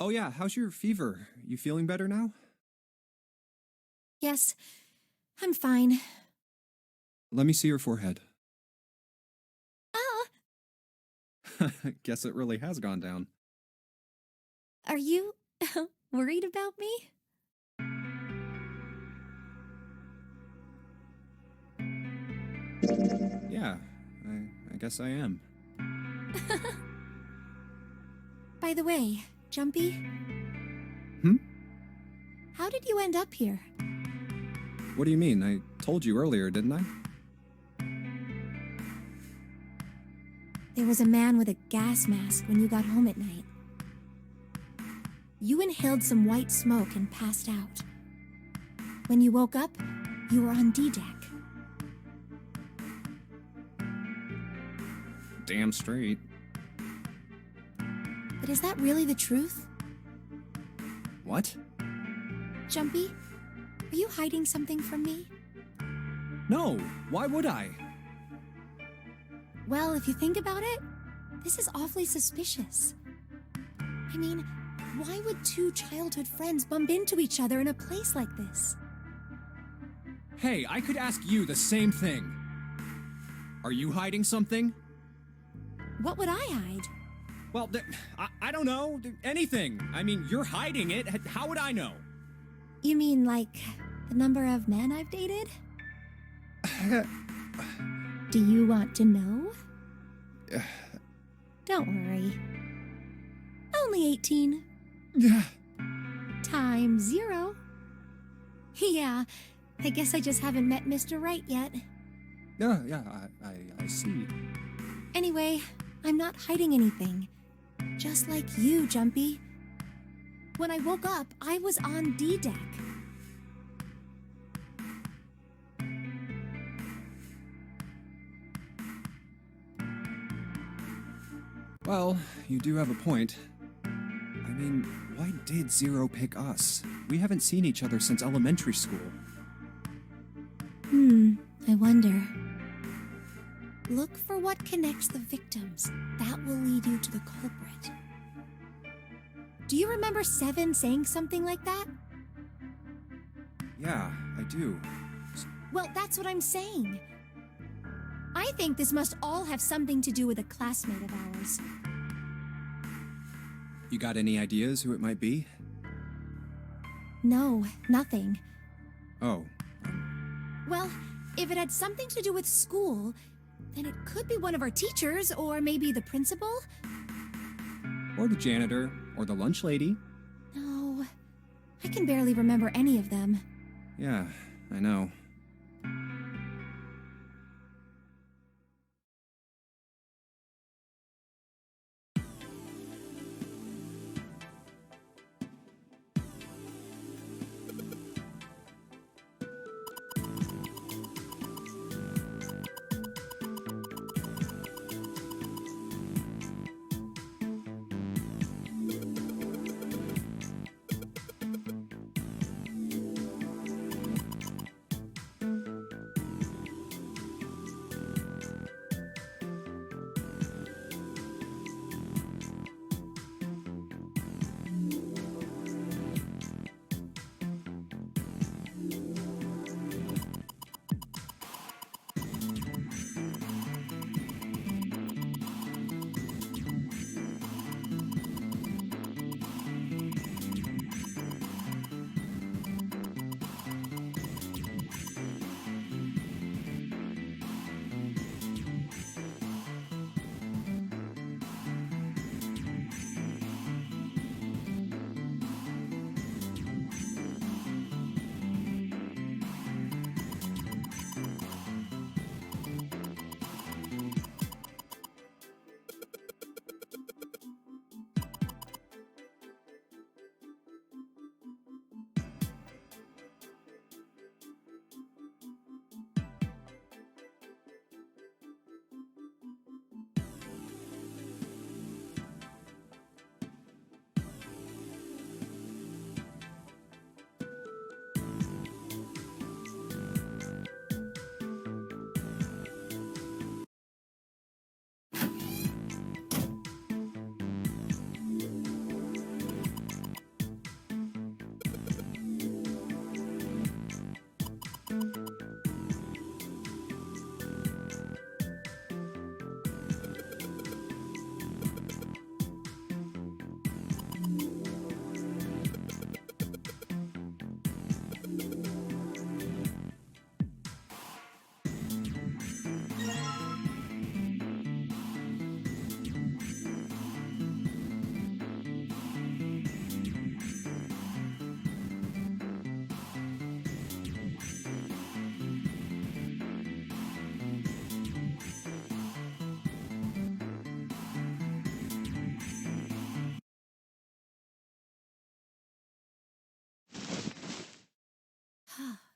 Oh yeah, how's your fever? You feeling better now? Yes, I'm fine. Let me see your forehead. Ah, Guess it really has gone down. are you worried about me? Yeah, I guess I am. By the way, Jumpy, Hmm? how did you end up here? What do you mean? I told you earlier, didn't I? There was a man with a gas mask when you got home at night. You inhaled some white smoke and passed out. When you woke up, you were on D-Deck. Damn straight. But is that really the truth? What? Jumpy, are you hiding something from me? No, why would I? Well, if you think about it, this is awfully suspicious. I mean, why would two childhood friends bump into each other in a place like this? Hey, I could ask you the same thing. Are you hiding something? What would I hide? Well, I don't know. Anything. I mean, you're hiding it. How would I know? You mean like the number of men I've dated? Do you want to know? Don't worry. Only 18. Times 0. Yeah, I guess I just haven't met Mr. Right yet. Yeah, I see. Anyway, I'm not hiding anything. Just like you, Jumpy. When I woke up, I was on D-Deck. Well, you do have a point. I mean, why did Zero pick us? We haven't seen each other since elementary school. I wonder. Look for what connects the victims. That will lead you to the culprit. Do you remember Seven saying something like that? Yeah, I do. Well, that's what I'm saying. I think this must all have something to do with a classmate of ours. You got any ideas who it might be? No, nothing. Oh, Well, if it had something to do with school, then it could be one of our teachers, or maybe the principal? or the janitor, or the lunch lady. No, I can barely remember any of them. Yeah, I know.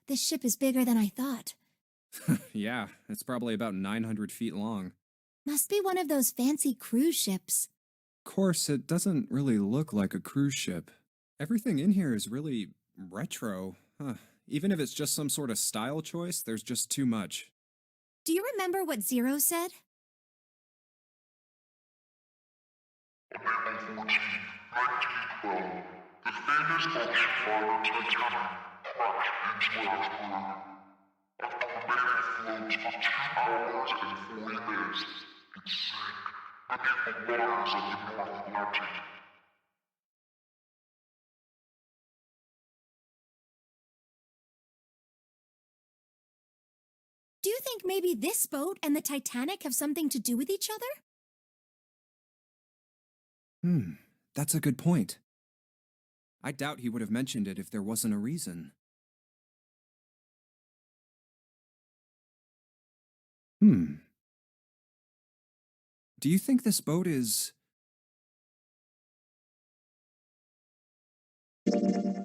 This ship is bigger than I thought. Yeah, it's probably about 900 feet long. Must be one of those fancy cruise ships. Of course, it doesn't really look like a cruise ship. Everything in here is really retro. Even if it's just some sort of style choice, there's just too much. Do you remember what Zero said? April 14, 1912, the famous ocean liner Titanic crashed into iceberg. After remaining afloat for 2 hours and 40 minutes, it sank beneath the waters of the North Atlantic. Do you think maybe this boat and the Titanic have something to do with each other? That's a good point. I doubt he would have mentioned it if there wasn't a reason. Do you think this boat is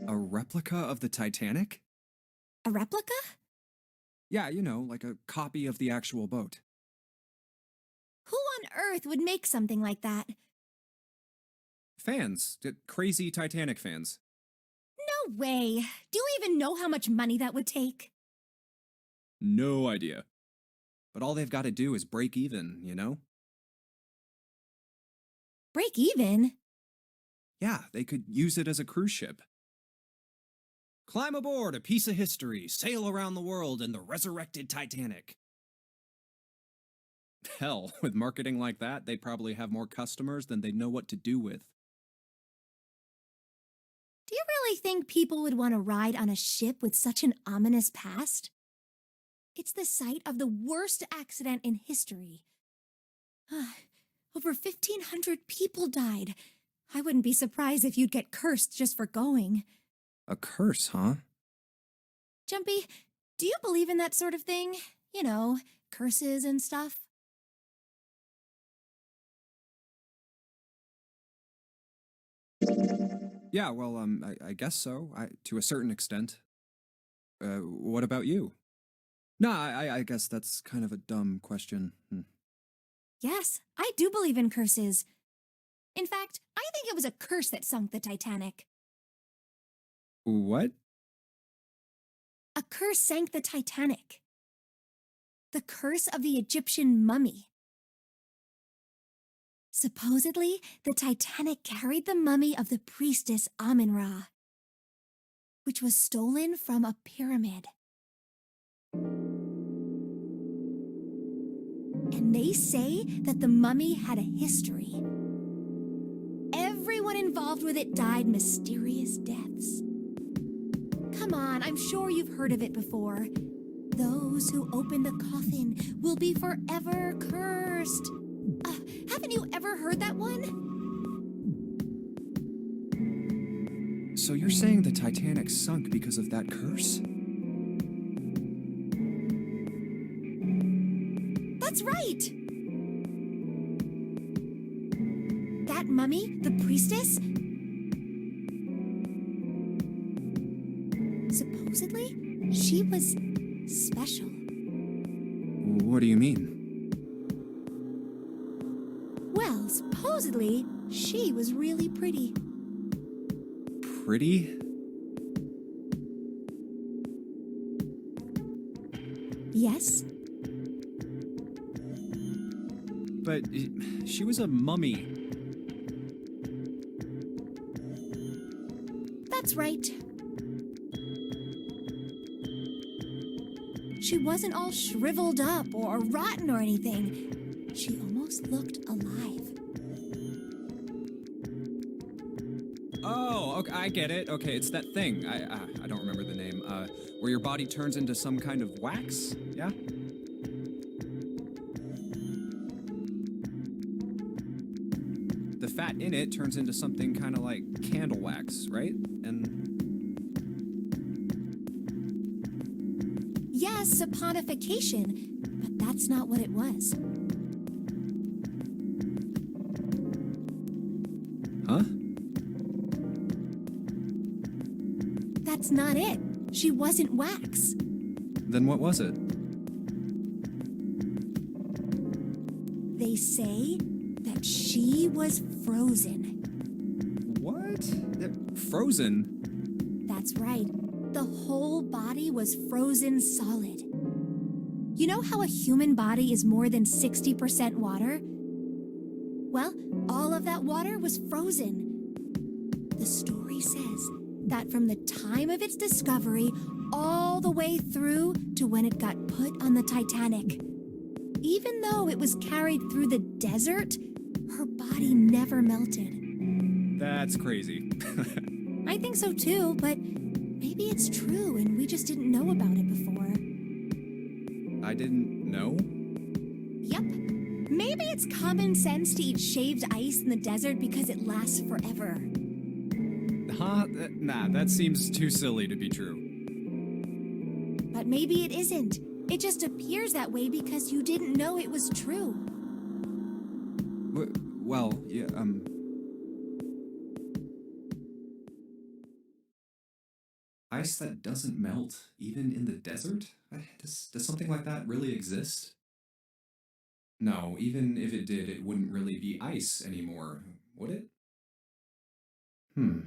a replica of the Titanic? A replica? Yeah, you know, like a copy of the actual boat. Who on earth would make something like that? Fans, crazy Titanic fans. No way. Do you even know how much money that would take? No idea. But all they've got to do is break even, you know? Break even? Yeah, they could use it as a cruise ship. Climb aboard a piece of history, sail around the world in the resurrected Titanic. Hell, with marketing like that, they'd probably have more customers than they'd know what to do with. Do you really think people would want to ride on a ship with such an ominous past? It's the site of the worst accident in history. Over 1,500 people died. I wouldn't be surprised if you'd get cursed just for going. A curse, huh? Jumpy, do you believe in that sort of thing? You know, curses and stuff? Yeah, well, I guess so, to a certain extent. What about you? Nah, I guess that's kind of a dumb question. Yes, I do believe in curses. In fact, I think it was a curse that sunk the Titanic. What? A curse sank the Titanic. The curse of the Egyptian mummy. Supposedly, the Titanic carried the mummy of the priestess Amun-Ra, which was stolen from a pyramid. And they say that the mummy had a history. Everyone involved with it died mysterious deaths. Come on, I'm sure you've heard of it before. Those who open the coffin will be forever cursed. Haven't you ever heard that one? So you're saying the Titanic sunk because of that curse? That's right! That mummy, the priestess, supposedly, she was special. What do you mean? Well, supposedly, she was really pretty. Pretty? Yes? But she was a mummy. That's right. She wasn't all shriveled up or rotten or anything. She almost looked alive. Oh, okay, I get it. Okay, it's that thing. I don't remember the name. Where your body turns into some kind of wax? Yeah? The fat in it turns into something kind of like candle wax, right? And Yes, saponification, but that's not what it was. huh? That's not it. She wasn't wax. Then what was it? They say that she was frozen. What? Frozen? That's right. The whole body was frozen solid. You know how a human body is more than 60% water? Well, all of that water was frozen. The story says that from the time of its discovery all the way through to when it got put on the Titanic, even though it was carried through the desert, her body never melted. That's crazy. I think so too, but maybe it's true and we just didn't know about it before. I didn't know? Yep. Maybe it's common sense to eat shaved ice in the desert because it lasts forever. Huh? Nah, that seems too silly to be true. But maybe it isn't. It just appears that way because you didn't know it was true. Well, yeah, ice that doesn't melt, even in the desert? Does something like that really exist? No, even if it did, it wouldn't really be ice anymore, would it? Hmm.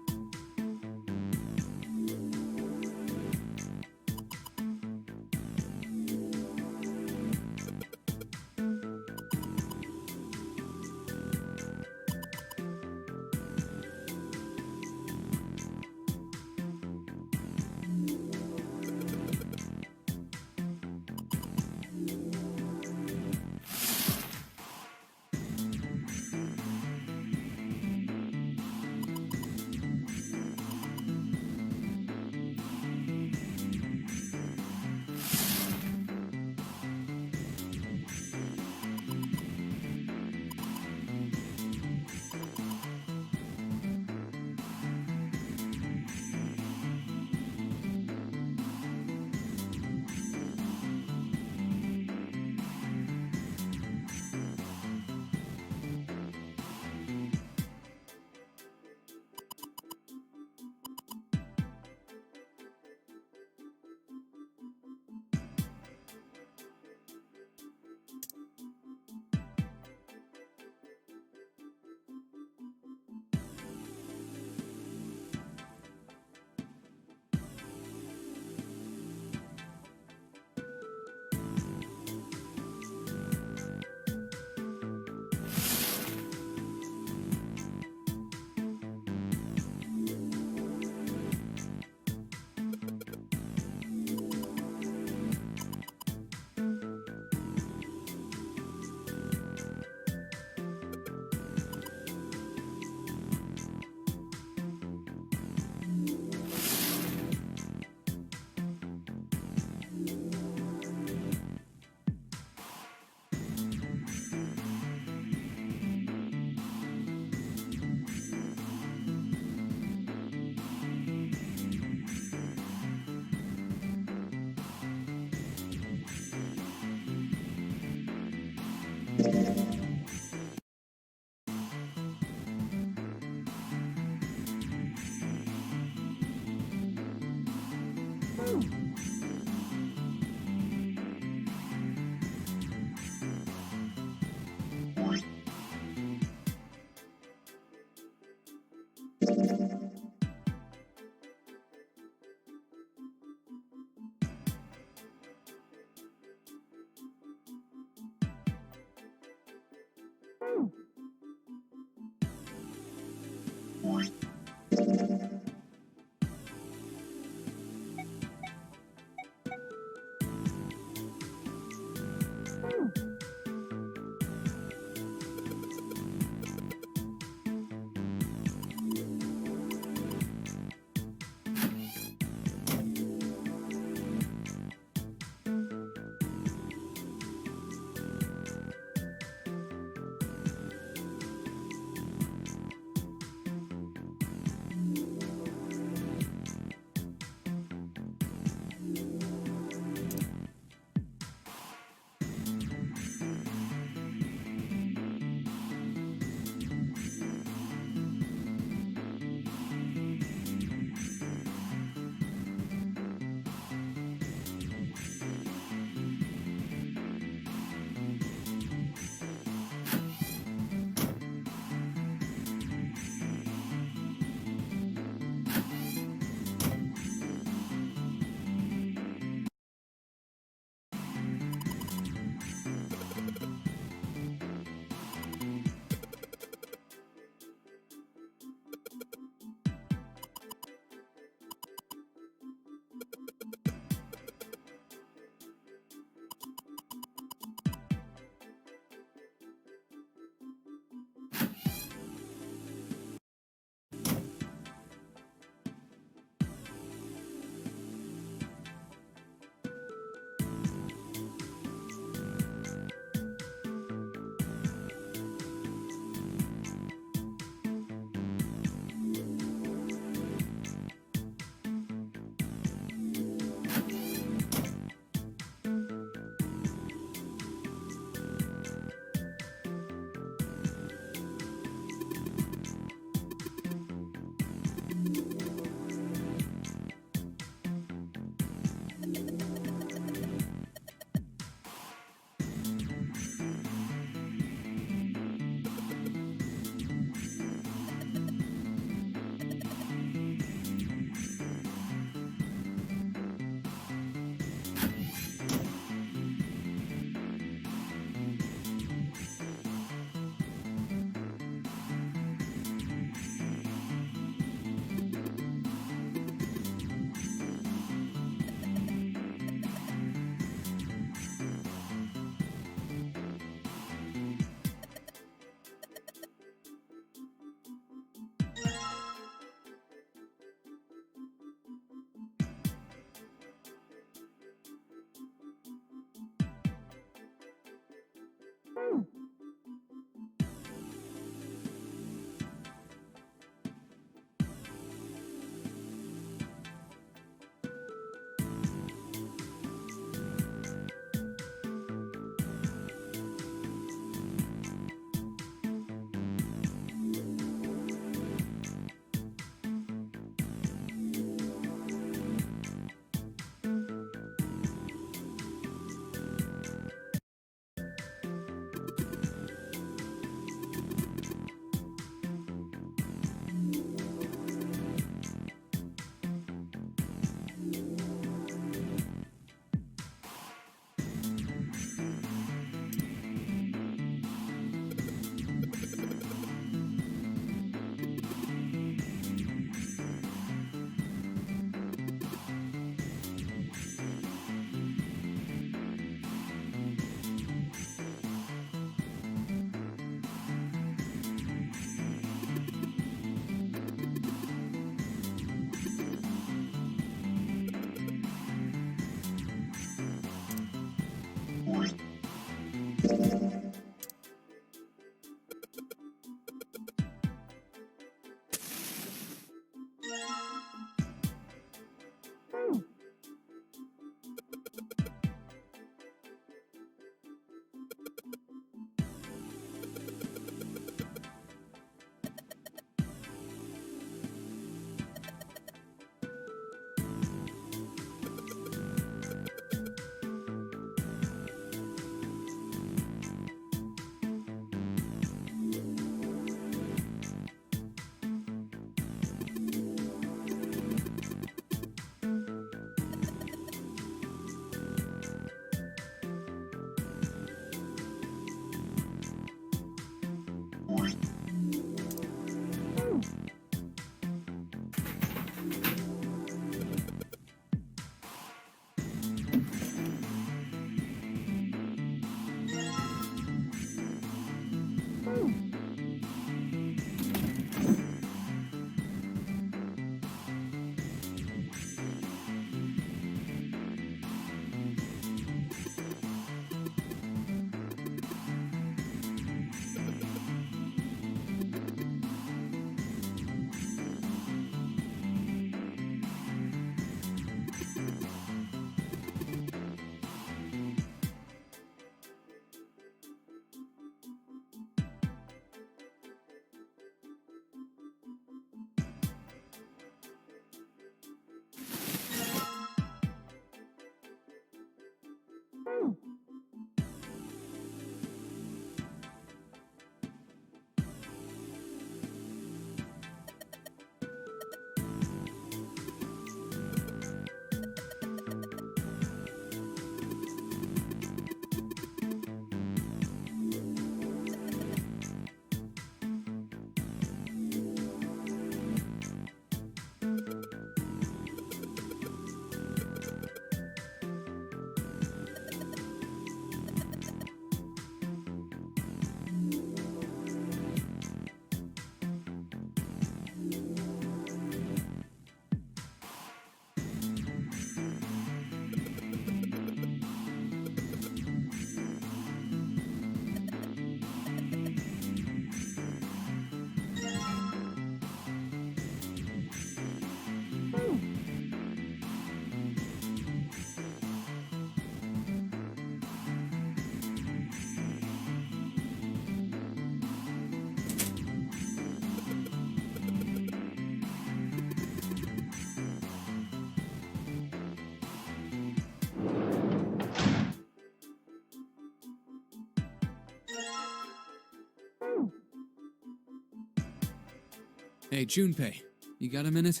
Hey, Junpei, you got a minute?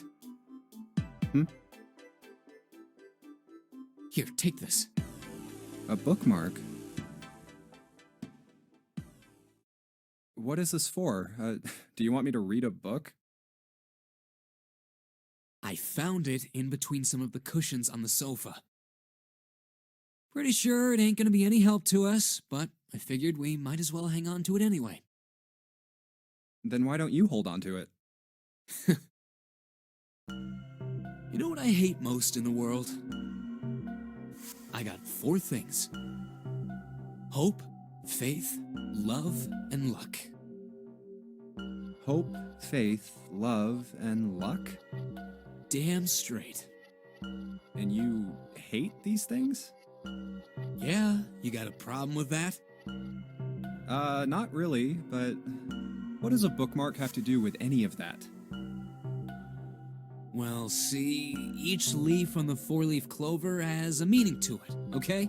Hmm? Here, take this. A bookmark? What is this for? Do you want me to read a book? I found it in between some of the cushions on the sofa. Pretty sure it ain't gonna be any help to us, but I figured we might as well hang on to it anyway. Then why don't you hold on to it? You know what I hate most in the world? I got 4 things: hope, faith, love, and luck. Hope, faith, love, and luck? Damn straight. And you hate these things? Yeah, you got a problem with that? Not really, but what does a bookmark have to do with any of that? Well, see, each leaf on the 4-leaf clover has a meaning to it, okay?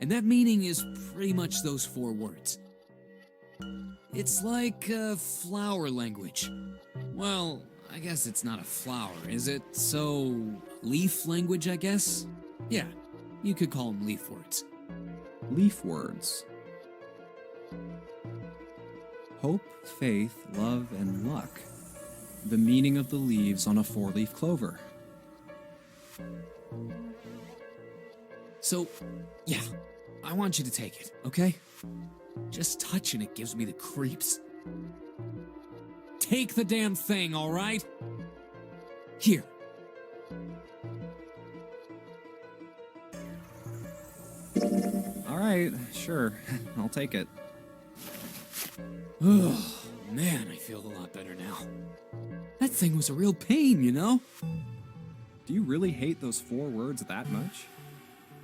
And that meaning is pretty much those 4 words. It's like a flower language. Well, I guess it's not a flower, is it? So, leaf language, I guess? Yeah, you could call them leaf words. Leaf words. Hope, faith, love, and luck. The meaning of the leaves on a 4-leaf clover. So, yeah, I want you to take it, okay? Just touching it gives me the creeps. Take the damn thing, all right? Here. All right, sure. I'll take it. Oh, man, I feel a lot better now. That thing was a real pain, you know? Do you really hate those 4 words that much?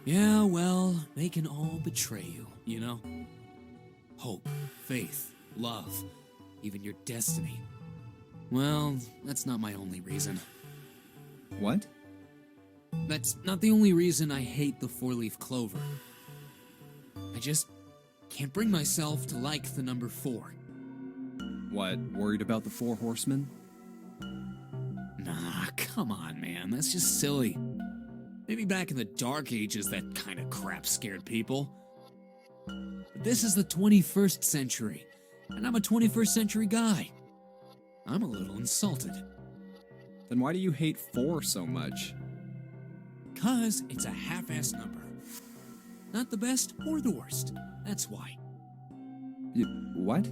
Yeah, well, they can all betray you know? Hope, faith, love, even your destiny. Well, that's not my only reason. What? That's not the only reason I hate the 4-leaf clover. I just can't bring myself to like the number 4. What, worried about the 4 horsemen? Nah, come on, man, that's just silly. Maybe back in the Dark Ages that kind of crap scared people. But this is the 21st century, and I'm a 21st century guy. I'm a little insulted. Then why do you hate 4 so much? 'Cause it's a half-ass number. Not the best or the worst, that's why. What?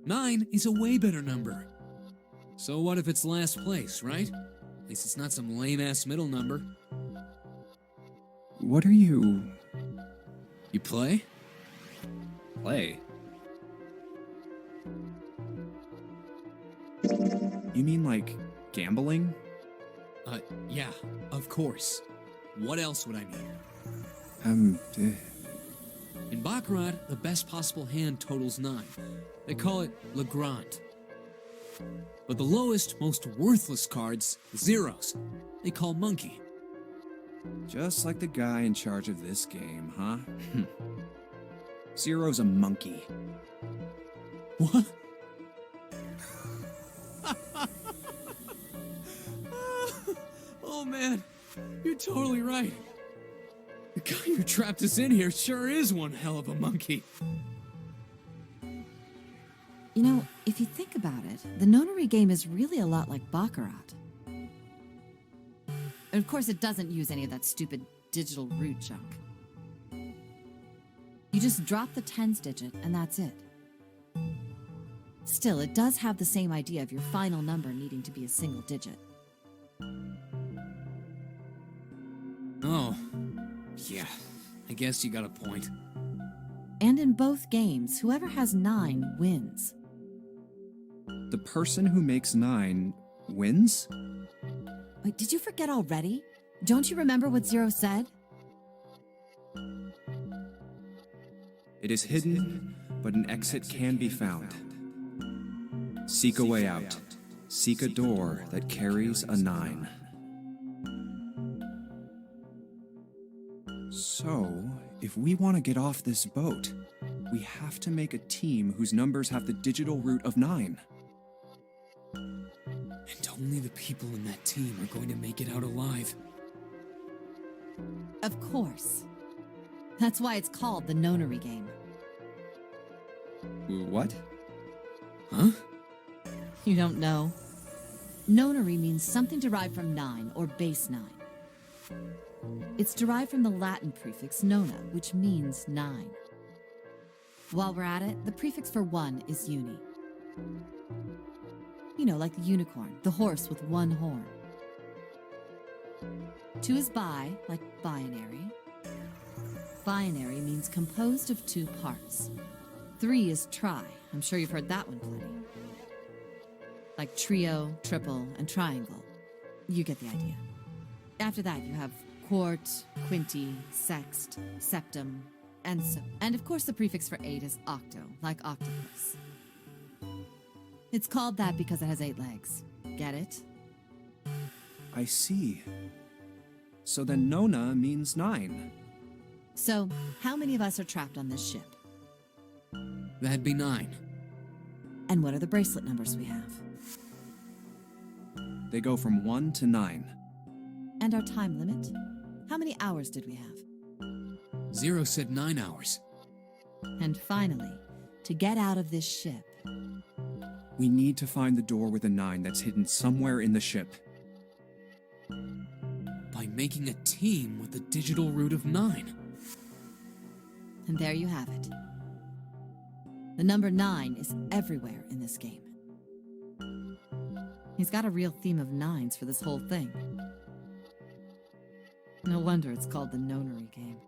9 is a way better number. So what if it's last place, right? At least it's not some lame-ass middle number. What are you... You play? play? You mean like gambling? Yeah, of course. What else would I mean? In Baccarat, the best possible hand totals 9. They call it Le Grand. But the lowest, most worthless cards, the zeros, they call Monkey. Just like the guy in charge of this game, huh? Zero's a monkey. What? Oh man, you're totally right. The guy who trapped us in here sure is one hell of a monkey. You know, if you think about it, the notary game is really a lot like Baccarat. And of course, it doesn't use any of that stupid digital root junk. You just drop the tens digit, and that's it. Still, it does have the same idea of your final number needing to be a single digit. Oh, yeah, I guess you got a point. And in both games, whoever has 9 wins. The person who makes 9 wins? Wait, did you forget already? Don't you remember what Zero said? It is hidden, but an exit can be found. Seek a way out. Seek a door that carries a 9. So, if we want to get off this boat, we have to make a team whose numbers have the digital root of 9. And only the people in that team are going to make it out alive. Of course. That's why it's called the nonary game. What? Huh? You don't know? Nonary means something derived from 9 or base 9. It's derived from the Latin prefix nona, which means 9. While we're at it, the prefix for 1 is uni. You know, like the unicorn, the horse with one horn. 2 is bi, like binary. Binary means composed of 2 parts. 3 is tri. I'm sure you've heard that one plenty. Like trio, triple, and triangle. You get the idea. After that, you have quart, quinty, sext, septum, and so. And of course, the prefix for 8 is octo, like octopus. It's called that because it has 8 legs. Get it? I see. So then Nona means 9. So, how many of us are trapped on this ship? That'd be 9. And what are the bracelet numbers we have? They go from 1 to 9. And our time limit? How many hours did we have? Zero said 9 hours. And finally, to get out of this ship, We need to find the door with a 9 that's hidden somewhere in the ship. By making a team with the digital root of 9. and there you have it. The number 9 is everywhere in this game. He's got a real theme of 9s for this whole thing. No wonder it's called the nonary game.